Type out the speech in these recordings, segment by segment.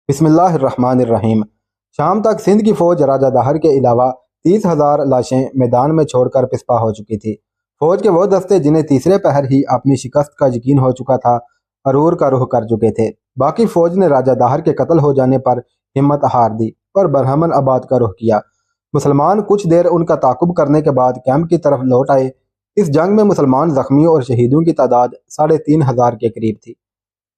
بسم اللہ الرحمن الرحیم۔ شام تک سندھ کی فوج راجہ داہر کے علاوہ 30,000 لاشیں میدان میں چھوڑ کر پسپا ہو چکی تھی۔ فوج کے وہ دستے جنہیں تیسرے پہر ہی اپنی شکست کا یقین ہو چکا تھا، عرور کا رخ کر چکے تھے۔ باقی فوج نے راجہ داہر کے قتل ہو جانے پر ہمت ہار دی اور برہمن آباد کا رخ کیا۔ مسلمان کچھ دیر ان کا تعاقب کرنے کے بعد کیمپ کی طرف لوٹ آئے۔ اس جنگ میں مسلمان زخمیوں اور شہیدوں کی تعداد 3,500 کے قریب تھی۔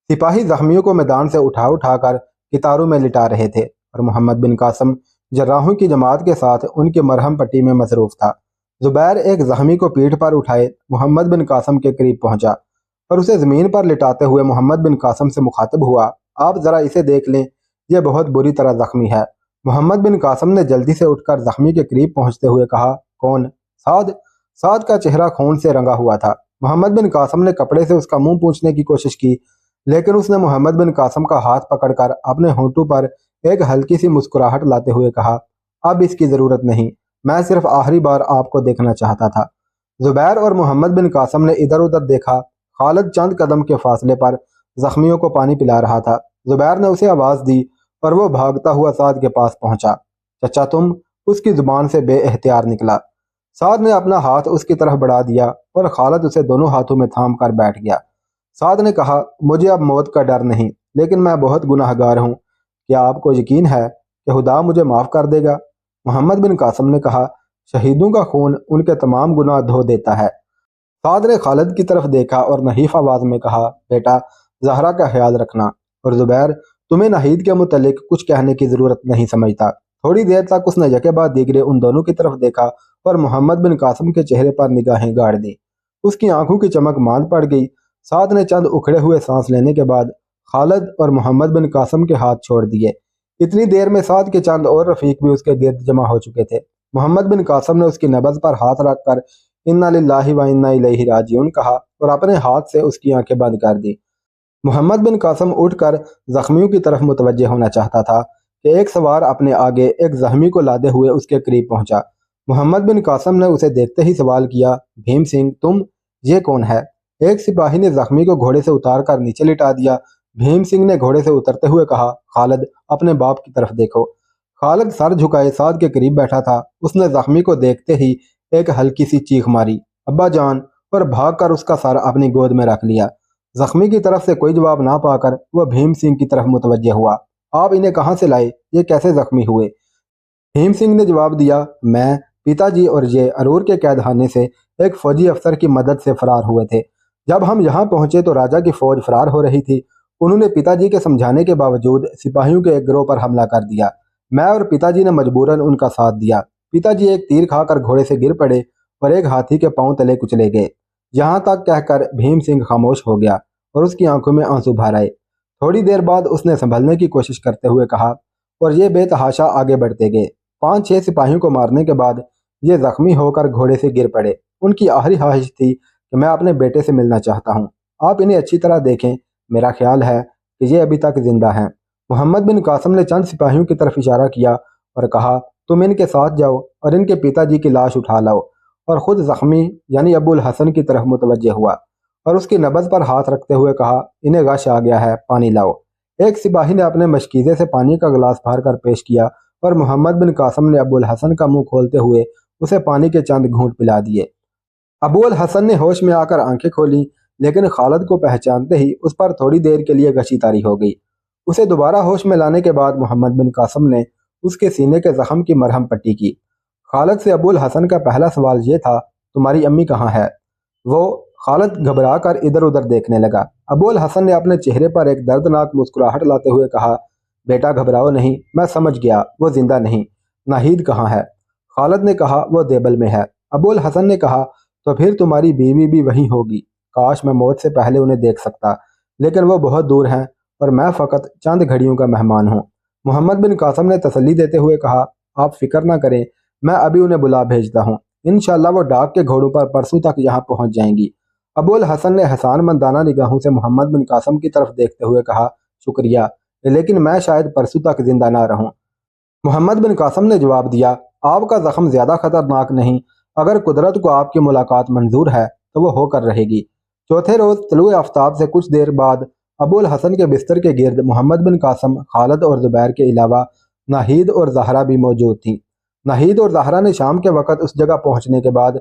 سپاہی زخمیوں کو میدان سے اٹھا کر کتاروں میں لٹا رہے تھے اور محمد بن قاسم جراحوں کی جماعت کے ساتھ ان کی مرہم پٹی میں مصروف تھا۔ زبیر ایک زخمی کو پیٹھ پر اٹھائے محمد بن قاسم کے قریب پہنچا اور اسے زمین پر لٹاتے ہوئے محمد بن قاسم سے مخاطب ہوا، آپ ذرا اسے دیکھ لیں، یہ بہت بری طرح زخمی ہے۔ محمد بن قاسم نے جلدی سے اٹھ کر زخمی کے قریب پہنچتے ہوئے کہا، کون؟ سعد کا چہرہ خون سے رنگا ہوا تھا۔ محمد بن قاسم نے کپڑے سے اس کا منہ پوچھنے کی کوشش کی، لیکن اس نے محمد بن قاسم کا ہاتھ پکڑ کر اپنے ہونٹوں پر ایک ہلکی سی مسکراہٹ لاتے ہوئے کہا، اب اس کی ضرورت نہیں، میں صرف آخری بار آپ کو دیکھنا چاہتا تھا۔ زبیر اور محمد بن قاسم نے ادھر ادھر دیکھا۔ خالد چند قدم کے فاصلے پر زخمیوں کو پانی پلا رہا تھا۔ زبیر نے اسے آواز دی اور وہ بھاگتا ہوا سعد کے پاس پہنچا۔ چچا تم؟ اس کی زبان سے بے اختیار نکلا۔ سعد نے اپنا ہاتھ اس کی طرف بڑھا دیا اور خالد اسے دونوں ہاتھوں میں تھام کر بیٹھ گیا۔ سعد نے کہا، مجھے اب موت کا ڈر نہیں، لیکن میں بہت گناہ گار ہوں، کیا آپ کو یقین ہے کہ خدا مجھے معاف کر دے گا؟ محمد بن قاسم نے کہا، شہیدوں کا خون ان کے تمام گناہ دھو دیتا ہے۔ سعد نے خالد کی طرف دیکھا اور نحیف آواز میں کہا، بیٹا زہرا کا خیال رکھنا، اور زبیر تمہیں ناہید کے متعلق کچھ کہنے کی ضرورت نہیں سمجھتا۔ تھوڑی دیر تک اس نے یکے بعد دیگرے ان دونوں کی طرف دیکھا اور محمد بن قاسم کے چہرے پر نگاہیں گاڑ دی۔ اس کی آنکھوں کی چمک ماند پڑ گئی۔ سعد نے چند اکھڑے ہوئے سانس لینے کے بعد خالد اور محمد بن قاسم کے ہاتھ چھوڑ دیے۔ اتنی دیر میں سعد کے چند اور رفیق بھی اس کے گرد جمع ہو چکے تھے۔ محمد بن قاسم نے اس کی نبض پر ہاتھ رکھ کر انا للہ و انا الیہ راجعون کہا اور اپنے ہاتھ سے اس کی آنکھیں بند کر دی۔ محمد بن قاسم اٹھ کر زخمیوں کی طرف متوجہ ہونا چاہتا تھا کہ ایک سوار اپنے آگے ایک زخمی کو لادے ہوئے اس کے قریب پہنچا۔ محمد بن قاسم نے اسے دیکھتے ہی سوال کیا، بھیم سنگھ تم؟ یہ کون ہے؟ ایک سپاہی نے زخمی کو گھوڑے سے اتار کر نیچے لٹا دیا۔ بھیم سنگھ نے گھوڑے سے اترتے ہوئے کہا، خالد اپنے باپ کی طرف دیکھو۔ خالد سر جھکائے سعد کے قریب بیٹھا تھا۔ اس نے زخمی کو دیکھتے ہی ایک ہلکی سی چیخ ماری، ابا جان، اور بھاگ کر اس کا سر اپنی گود میں رکھ لیا۔ زخمی کی طرف سے کوئی جواب نہ پا کر وہ بھیم سنگھ کی طرف متوجہ ہوا، آپ انہیں کہاں سے لائے؟ یہ کیسے زخمی ہوئے؟ بھیم سنگھ نے جواب دیا، میں، پتا جی اور یہ عرور کے قید خانے سے ایک فوجی افسر کی مدد سے فرار ہوئے تھے۔ جب ہم یہاں پہنچے تو راجہ کی فوج فرار ہو رہی تھی۔ انہوں نے پتا جی کے سمجھانے کے باوجود سپاہیوں کے ایک گروہ پر حملہ کر دیا۔ میں اور پتا جی نے مجبوراً ان کا ساتھ دیا۔ پتا جی ایک تیر کھا کر گھوڑے سے گر پڑے اور ایک ہاتھی کے پاؤں تلے کچلے گئے۔ یہاں تک کہہ کر بھیم سنگھ خاموش ہو گیا اور اس کی آنکھوں میں آنسو بھر آئے۔ تھوڑی دیر بعد اس نے سنبھلنے کی کوشش کرتے ہوئے کہا، اور یہ بے تحاشا آگے بڑھتے گئے۔ 5-6 سپاہیوں کو مارنے کے بعد یہ زخمی ہو کر گھوڑے سے گر پڑے۔ ان کی آخری خواہش تھی کہ میں اپنے بیٹے سے ملنا چاہتا ہوں، آپ انہیں اچھی طرح دیکھیں، میرا خیال ہے کہ یہ ابھی تک زندہ ہیں۔ محمد بن قاسم نے چند سپاہیوں کی طرف اشارہ کیا اور کہا، تم ان کے ساتھ جاؤ اور ان کے پتا جی کی لاش اٹھا لاؤ، اور خود زخمی یعنی ابو الحسن کی طرف متوجہ ہوا اور اس کی نبض پر ہاتھ رکھتے ہوئے کہا، انہیں غش آ گیا ہے، پانی لاؤ۔ ایک سپاہی نے اپنے مشکیزے سے پانی کا گلاس بھر کر پیش کیا اور محمد بن قاسم نے ابو الحسن کا منہ کھولتے ہوئے اسے پانی کے چند گھونٹ پلا دیے۔ ابو الحسن نے ہوش میں آ کر آنکھیں کھولیں، لیکن خالد کو پہچانتے ہی اس پر تھوڑی دیر کے لیے غشی طاری ہو گئی۔ اسے دوبارہ ہوش میں لانے کے بعد محمد بن قاسم نے اس کے سینے کے زخم کی مرہم پٹی کی۔ خالد سے ابو الحسن کا پہلا سوال یہ تھا، تمہاری امی کہاں ہے؟ وہ خالد گھبرا کر ادھر ادھر دیکھنے لگا۔ ابو الحسن نے اپنے چہرے پر ایک دردناک مسکراہٹ لاتے ہوئے کہا، بیٹا گھبراؤ نہیں، میں سمجھ گیا، وہ زندہ نہیں۔ ناہید کہاں ہے؟ خالد نے کہا، وہ دیبل میں ہے۔ ابو الحسن نے کہا، تو پھر تمہاری بیوی بھی وہیں ہوگی، کاش میں موت سے پہلے انہیں دیکھ سکتا، لیکن وہ بہت دور ہیں اور میں فقط چند گھڑیوں کا مہمان ہوں۔ محمد بن قاسم نے تسلی دیتے ہوئے کہا، آپ فکر نہ کریں، میں ابھی انہیں بلا بھیجتا ہوں، انشاءاللہ وہ ڈاک کے گھوڑوں پر پرسوں تک یہاں پہنچ جائیں گی۔ ابو الحسن نے احسان مندانہ نگاہوں سے محمد بن قاسم کی طرف دیکھتے ہوئے کہا، شکریہ، لیکن میں شاید پرسوں تک زندہ نہ رہوں۔ محمد بن قاسم نے جواب دیا، آپ کا زخم زیادہ خطرناک نہیں، اگر قدرت کو آپ کی ملاقات منظور ہے تو وہ ہو کر رہے گی۔ چوتھے روز طلوع آفتاب سے کچھ دیر بعد ابو الحسن کے بستر کے گرد محمد بن قاسم، خالد اور زبیر کے علاوہ ناہید اور زہرا بھی موجود تھیں۔ ناہید اور زہرا نے شام کے وقت اس جگہ پہنچنے کے بعد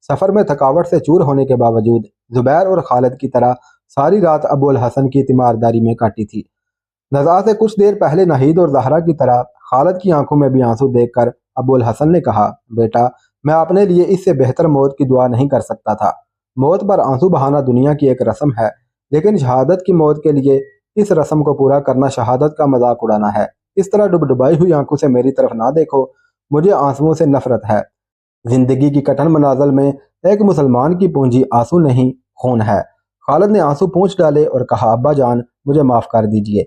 سفر میں تھکاوٹ سے چور ہونے کے باوجود زبیر اور خالد کی طرح ساری رات ابو الحسن کی تیمارداری میں کاٹی تھی۔ نزا سے کچھ دیر پہلے ناہید اور زہرا کی طرح خالد کی آنکھوں میں بھی آنسو دیکھ کر ابو الحسن نے کہا، بیٹا میں اپنے لیے اس سے بہتر موت کی دعا نہیں کر سکتا تھا۔ موت پر آنسو بہانا دنیا کی ایک رسم ہے، لیکن شہادت کی موت کے لیے اس رسم کو پورا کرنا شہادت کا مذاق اڑانا ہے۔ اس طرح ڈبڈبائی ہوئی آنکھوں سے میری طرف نہ دیکھو، مجھے آنسوؤں سے نفرت ہے۔ زندگی کی کٹھن منازل میں ایک مسلمان کی پونجی آنسو نہیں خون ہے۔ خالد نے آنسو پونچھ ڈالے اور کہا، ابا جان مجھے معاف کر دیجئے۔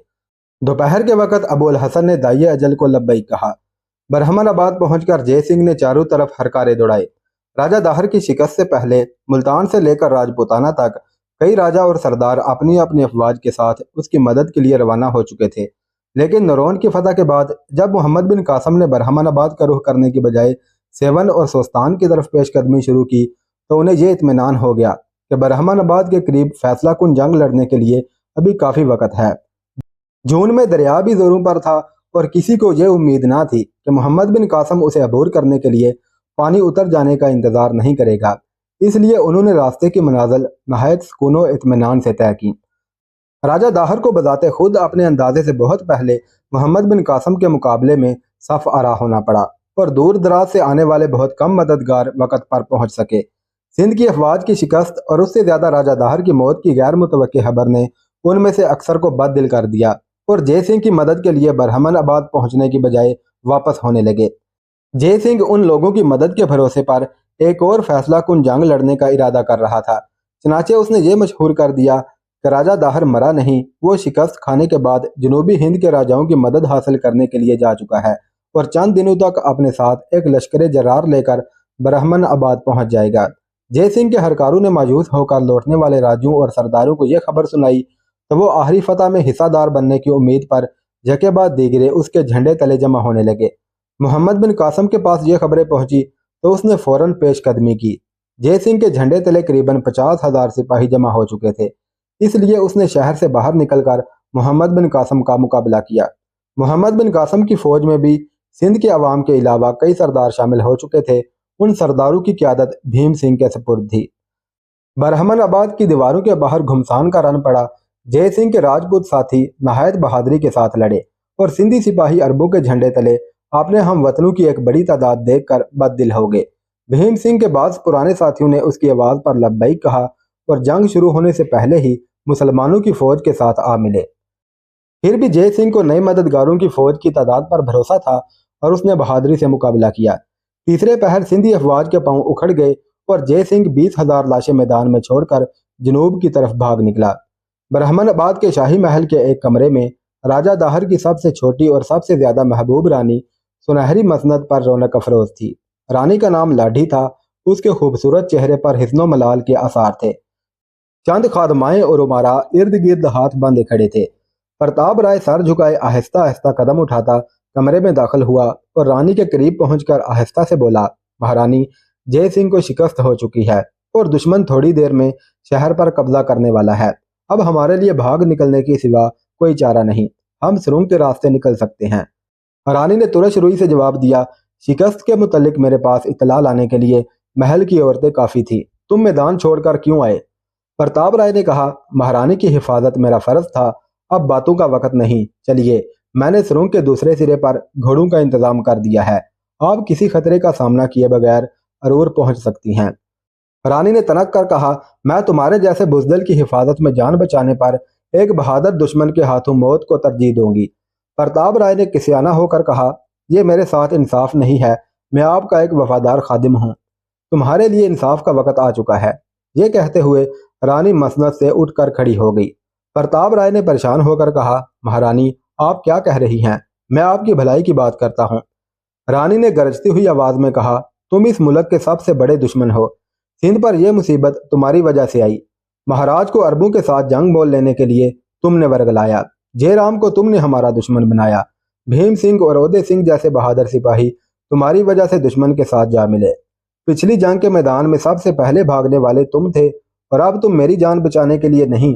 دوپہر کے وقت ابو الحسن نے دائی اجل کو لبیک کہا۔ برہمن آباد پہنچ کر جے سنگھ نے چاروں طرف ہرکارے دوڑائے۔ راجہ داہر کی شکست سے پہلے ملتان سے لے کر راجپوتانہ تک کئی راجہ اور سردار اپنی اپنی افواج کے ساتھ اس کی مدد کے لیے روانہ ہو چکے تھے، لیکن نورون کی فتح کے بعد جب محمد بن قاسم نے برہمن آباد کا رخ کرنے کی بجائے سیون اور سوستان کی طرف پیش قدمی شروع کی تو انہیں یہ اطمینان ہو گیا کہ برہمن آباد کے قریب فیصلہ کن جنگ لڑنے کے لیے ابھی کافی وقت ہے۔ جون میں دریا بھی زوروں پر تھا اور کسی کو یہ امید نہ تھی کہ محمد بن قاسم اسے عبور کرنے کے لیے پانی اتر جانے کا انتظار نہیں کرے گا، اس لیے انہوں نے راستے کی منازل نہایت سکون و اطمینان سے طے کی۔ راجہ داہر کو بذات خود اپنے اندازے سے بہت پہلے محمد بن قاسم کے مقابلے میں صف آرا ہونا پڑا اور دور دراز سے آنے والے بہت کم مددگار وقت پر پہنچ سکے۔ سندھ کی افواج کی شکست اور اس سے زیادہ راجہ داہر کی موت کی غیر متوقع خبر نے ان میں سے اکثر کو بد دل کر دیا اور جے سنگھ کی مدد کے لیے برہمن آباد پہنچنے کی بجائے واپس ہونے لگے۔ جے سنگھ ان لوگوں کی مدد کے بھروسے پر ایک اور فیصلہ کن جنگ لڑنے کا ارادہ کر رہا تھا، چنانچہ اس نے یہ مشہور کر دیا کہ راجہ داہر مرا نہیں، وہ شکست کھانے کے بعد جنوبی ہند کے راجاؤں کی مدد حاصل کرنے کے لیے جا چکا ہے اور چند دنوں تک اپنے ساتھ ایک لشکر جرار لے کر برہمن آباد پہنچ جائے گا۔ جے سنگھ کے ہرکاروں نے مایوس ہو کر لوٹنے والے راجوں اور سرداروں کو یہ خبر سنائی تو وہ آخری فتح میں حصہ دار بننے کی امید پر یکے بعد دیگرے اس کے جھنڈے تلے جمع ہونے لگے۔ محمد بن قاسم کے پاس یہ خبریں پہنچی تو اس نے فوراً پیش قدمی کی۔ جے سنگھ کے جھنڈے تلے قریباً 50,000 سپاہی جمع ہو چکے تھے، اس لیے اس نے شہر سے باہر نکل کر محمد بن قاسم کا مقابلہ کیا۔ محمد بن قاسم کی فوج میں بھی سندھ کے عوام کے علاوہ کئی سردار شامل ہو چکے تھے، ان سرداروں کی قیادت بھیم سنگھ کے سپرد تھی۔ برہمن آباد کی دیواروں کے باہر گھمسان کا رن پڑا۔ جے سنگھ کے راجپوت ساتھی نہایت بہادری کے ساتھ لڑے اور سندھی سپاہی عربوں کے جھنڈے تلے اپنے ہم وطنوں کی ایک بڑی تعداد دیکھ کر بد دل ہو گئے۔ بھیم سنگھ کے بعض پرانے ساتھیوں نے اس کی آواز پر لبیک کہا اور جنگ شروع ہونے سے پہلے ہی مسلمانوں کی فوج کے ساتھ آ ملے۔ پھر بھی جے سنگھ کو نئے مددگاروں کی فوج کی تعداد پر بھروسہ تھا اور اس نے بہادری سے مقابلہ کیا۔ تیسرے پہر سندھی افواج کے پاؤں اکھڑ گئے اور جے سنگھ 20,000 لاشیں میدان میں چھوڑ کر جنوب کی طرف بھاگ نکلا۔ برہمن آباد کے شاہی محل کے ایک کمرے میں راجہ داہر کی سب سے چھوٹی اور سب سے زیادہ محبوب رانی سنہری مسند پر رونق افروز تھی۔ رانی کا نام لاڈھی تھا، اس کے خوبصورت چہرے پر حزن و ملال کے آثار تھے۔ چند خادمائیں اور امارا ارد گرد ہاتھ باندھے کھڑے تھے۔ پرتاپ رائے سر جھکائے آہستہ آہستہ قدم اٹھاتا کمرے میں داخل ہوا اور رانی کے قریب پہنچ کر آہستہ سے بولا، مہارانی، جے سنگھ کو شکست ہو چکی ہے اور دشمن تھوڑی دیر میں شہر پر قبضہ کرنے والا ہے۔ اب ہمارے لیے بھاگ نکلنے کے سوا کوئی چارہ نہیں، ہم سرنگ کے راستے نکل سکتے ہیں۔ رانی نے ترش روئی سے جواب دیا، شکست کے متعلق میرے پاس اطلاع لانے کے لیے محل کی عورتیں کافی تھی، تم میدان چھوڑ کر کیوں آئے؟ پرتاپ رائے نے کہا، مہارانی کی حفاظت میرا فرض تھا، اب باتوں کا وقت نہیں، چلیے میں نے سرنگ کے دوسرے سرے پر گھوڑوں کا انتظام کر دیا ہے، آپ کسی خطرے کا سامنا کیے بغیر ارور پہنچ سکتی ہیں۔ رانی نے تنک کر کہا، میں تمہارے جیسے بزدل کی حفاظت میں جان بچانے پر ایک بہادر دشمن کے ہاتھوں موت کو ترجیح دوں گی۔ پرتاپ رائے نے کسیانہ ہو کر کہا، یہ میرے ساتھ انصاف نہیں ہے، میں آپ کا ایک وفادار خادم ہوں، تمہارے لیے انصاف کا وقت آ چکا ہے۔ یہ کہتے ہوئے رانی مسند سے اٹھ کر کھڑی ہو گئی۔ پرتاپ رائے نے پریشان ہو کر کہا، مہارانی آپ کیا کہہ رہی ہیں؟ میں آپ کی بھلائی کی بات کرتا ہوں۔ رانی نے گرجتی ہوئی آواز میں کہا، تم اس ملک کے سب سے بڑے دشمن ہو، سندھ پر یہ مصیبت تمہاری وجہ سے آئی، مہاراج کو عربوں کے ساتھ جنگ مول لینے کے لیے تم نے ورگلایا، جے رام کو تم نے ہمارا دشمن بنایا، بھیم سنگھ اور اودے سنگھ جیسے بہادر سپاہی تمہاری وجہ سے دشمن کے ساتھ جا ملے، پچھلی جنگ کے میدان میں سب سے پہلے بھاگنے والے تم تھے اور اب تم میری جان بچانے کے لیے نہیں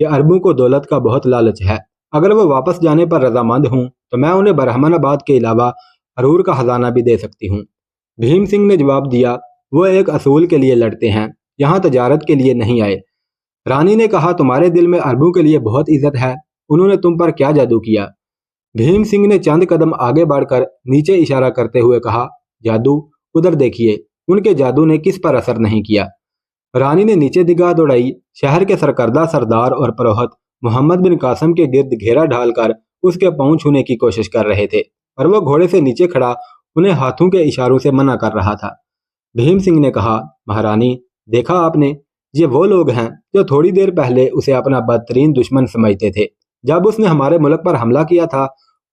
کہ اربوں کو دولت کا بہت لالچ ہے، اگر وہ واپس جانے پر رضامند ہوں تو میں انہیں برہمن آباد کے علاوہ ارور کا خزانہ بھی دے سکتی ہوں۔ بھیم سنگھ نے جواب دیا، وہ ایک اصول کے لیے لڑتے ہیں، یہاں تجارت کے لیے نہیں آئے۔ رانی نے کہا، تمہارے دل میں اربوں کے لیے بہت عزت ہے، انہوں نے تم پر کیا جادو کیا؟ بھیم سنگھ نے چند قدم آگے بڑھ کر نیچے اشارہ کرتے ہوئے کہا، جادو؟ ادھر دیکھیے، ان کے جادو نے کس پر اثر نہیں کیا۔ رانی نے نیچے نگاہ دوڑائی۔ شہر کے سرکردہ سردار اور پروہت محمد بن قاسم کے گرد گھیرا ڈھال کر اس کے پاؤں چھونے کی کوشش کر رہے تھے، اور وہ گھوڑے سے نیچے کھڑا انہیں ہاتھوں کے اشاروں سے منع کر رہا تھا۔ بھیم سنگھ نے کہا، مہارانی، دیکھا آپ نے، یہ وہ لوگ ہیں جو تھوڑی دیر پہلے اسے اپنا بدترین دشمن سمجھتے تھے۔ جب اس نے ہمارے ملک پر حملہ کیا تھا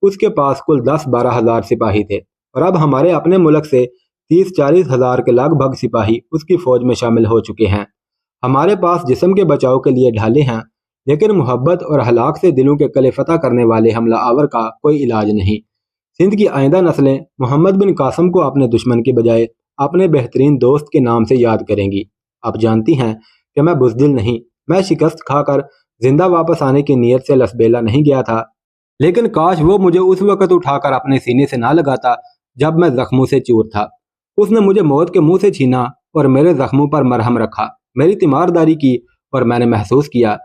اس کے پاس کل 10-12 ہزار سپاہی تھے، اور اب ہمارے اپنے ملک سے 30-40 ہزار کے لگ بھگ سپاہی اس کی فوج میں شامل ہو چکے ہیں۔ ہمارے پاس جسم کے بچاؤ کے لیے ڈھالے ہیں، لیکن محبت اور ہلاک سے دلوں کے قلعے فتح کرنے والے حملہ آور کا کوئی علاج نہیں۔ سندھ کی آئندہ نسلیں محمد بن قاسم کو اپنے دشمن کی بجائے اپنے بہترین دوست کے نام سے یاد کریں گی۔ آپ جانتی ہیں کہ میں بزدل نہیں، میں شکست کھا کر زندہ واپس آنے کی نیت سے لسبیلا نہیں گیا تھا، لیکن کاش وہ مجھے اس وقت اٹھا کر اپنے سینے سے نہ لگاتا جب میں زخموں سے چور تھا۔ اس نے مجھے موت کے منہ سے چھینا اور میرے زخموں پر مرہم رکھا، میری تیمارداری کی، اور میں نے محسوس کیا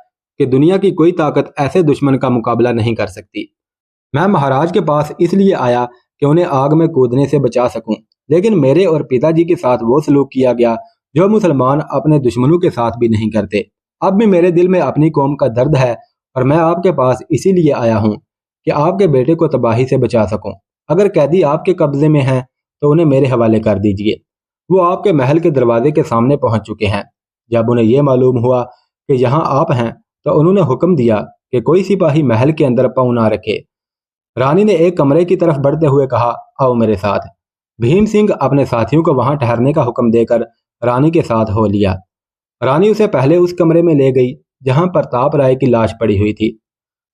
کہ دنیا کی کوئی طاقت ایسے دشمن کا مقابلہ نہیں کر سکتی۔ میں مہاراج کے پاس اس لیے آیا کہ انہیں آگ میں کودنے سے بچا سکوں، لیکن میرے اور پتا جی کے ساتھ وہ سلوک کیا گیا جو مسلمان اپنے دشمنوں کے ساتھ بھی نہیں کرتے۔ اب بھی میرے دل میں اپنی قوم کا درد ہے، اور میں آپ کے پاس اسی لیے آیا ہوں کہ آپ کے بیٹے کو تباہی سے بچا سکوں۔ اگر قیدی آپ کے قبضے میں ہیں تو انہیں میرے حوالے کر دیجئے۔ وہ آپ کے محل کے دروازے کے سامنے پہنچ چکے ہیں۔ جب انہیں یہ معلوم ہوا کہ یہاں آپ ہیں تو انہوں نے حکم دیا کہ کوئی سپاہی محل کے اندر پاؤں نہ رکھے۔ رانی نے ایک کمرے کی طرف بڑھتے ہوئے کہا، آؤ میرے ساتھ۔ بھیم سنگھ اپنے ساتھیوں کو وہاں ٹھہرنے کا حکم دے کر رانی کے ساتھ ہو لیا۔ رانی اسے پہلے اس کمرے میں لے گئی جہاں پرتاپ رائے کی لاش پڑی ہوئی تھی۔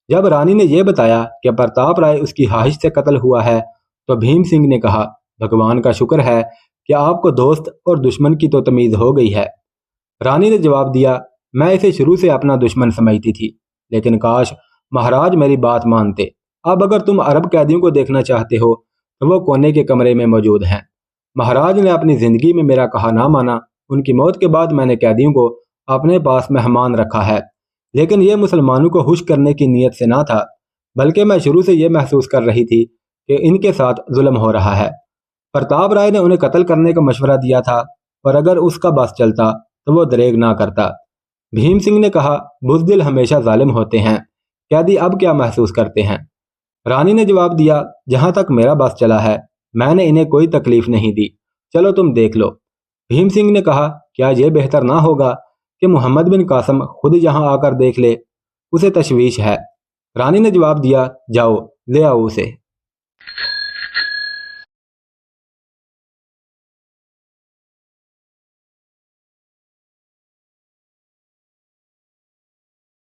جب رانی نے یہ بتایا کہ پرتاپ رائے اس کی خواہش سے قتل ہوا ہے تو بھیم سنگھ نے کہا، بھگوان کا شکر ہے کہ آپ کو دوست اور دشمن کی تو تمیز ہو گئی ہے۔ رانی نے جواب دیا، میں اسے شروع سے اپنا دشمن سمجھتی تھی، لیکن کاش مہاراج میری بات مانتے۔ اب اگر تم عرب قیدیوں کو دیکھنا چاہتے ہو تو وہ کونے کے کمرے میں موجود ہیں۔ مہاراج نے اپنی زندگی میں میرا کہا نہ مانا، ان کی موت کے بعد میں نے قیدیوں کو اپنے پاس مہمان رکھا ہے، لیکن یہ مسلمانوں کو خوش کرنے کی نیت سے نہ تھا، بلکہ میں شروع سے یہ محسوس کر رہی تھی کہ ان کے ساتھ ظلم ہو رہا ہے۔ پرتاپ رائے نے انہیں قتل کرنے کا مشورہ دیا تھا، اور اگر اس کا بس چلتا تو وہ دریغ نہ کرتا۔ بھیم سنگھ نے کہا، بزدل ہمیشہ ظالم ہوتے ہیں، قیدی اب کیا محسوس کرتے ہیں؟ رانی نے جواب دیا، جہاں تک میرا بس چلا ہے میں نے انہیں کوئی تکلیف نہیں دی، چلو تم دیکھ لو۔ بھیم سنگھ نے کہا، کیا یہ بہتر نہ ہوگا کہ محمد بن قاسم خود یہاں آ کر دیکھ لے؟ اسے تشویش ہے۔ رانی نے جواب دیا، جاؤ لے آؤ اسے۔